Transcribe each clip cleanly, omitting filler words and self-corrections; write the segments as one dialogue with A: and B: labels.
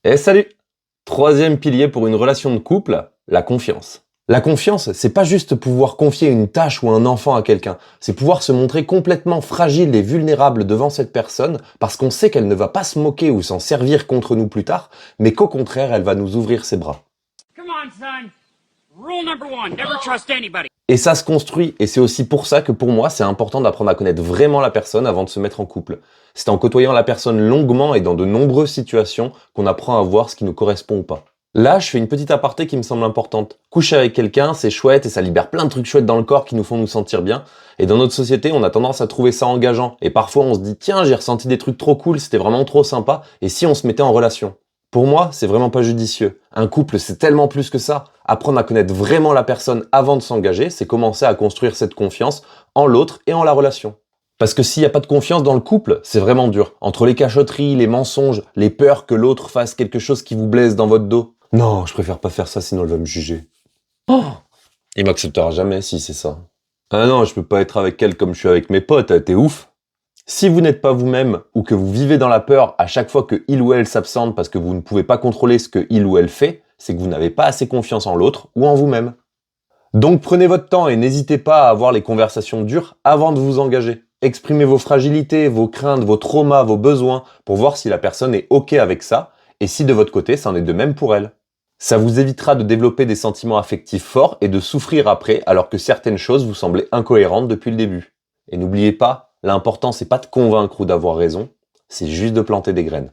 A: Et salut! Troisième pilier pour une relation de couple, la confiance. La confiance, c'est pas juste pouvoir confier une tâche ou un enfant à quelqu'un, c'est pouvoir se montrer complètement fragile et vulnérable devant cette personne parce qu'on sait qu'elle ne va pas se moquer ou s'en servir contre nous plus tard, mais qu'au contraire, elle va nous ouvrir ses bras.
B: Come on, son. Rule number one, never trust anybody.
A: Et ça se construit, et c'est aussi pour ça que pour moi, c'est important d'apprendre à connaître vraiment la personne avant de se mettre en couple. C'est en côtoyant la personne longuement et dans de nombreuses situations qu'on apprend à voir ce qui nous correspond ou pas. Là, je fais une petite aparté qui me semble importante. Coucher avec quelqu'un, c'est chouette et ça libère plein de trucs chouettes dans le corps qui nous font nous sentir bien. Et dans notre société, on a tendance à trouver ça engageant. Et parfois, on se dit, tiens, j'ai ressenti des trucs trop cool, c'était vraiment trop sympa, et si on se mettait en relation? Pour moi, c'est vraiment pas judicieux. Un couple, c'est tellement plus que ça. Apprendre à connaître vraiment la personne avant de s'engager, c'est commencer à construire cette confiance en l'autre et en la relation. Parce que s'il n'y a pas de confiance dans le couple, c'est vraiment dur. Entre les cachotteries, les mensonges, les peurs que l'autre fasse quelque chose qui vous blesse dans votre dos. Non, je préfère pas faire ça sinon elle va me juger. Oh, il m'acceptera jamais si c'est ça. Ah non, je peux pas être avec elle comme je suis avec mes potes, t'es ouf. Si vous n'êtes pas vous-même ou que vous vivez dans la peur à chaque fois que il ou elle s'absente parce que vous ne pouvez pas contrôler ce que il ou elle fait, c'est que vous n'avez pas assez confiance en l'autre ou en vous-même. Donc prenez votre temps et n'hésitez pas à avoir les conversations dures avant de vous engager. Exprimez vos fragilités, vos craintes, vos traumas, vos besoins pour voir si la personne est OK avec ça et si de votre côté, ça en est de même pour elle. Ça vous évitera de développer des sentiments affectifs forts et de souffrir après alors que certaines choses vous semblaient incohérentes depuis le début. Et n'oubliez pas, l'important c'est pas de convaincre ou d'avoir raison, c'est juste de planter des graines.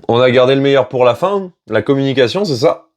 A: On a gardé le meilleur pour la fin, la communication, c'est ça?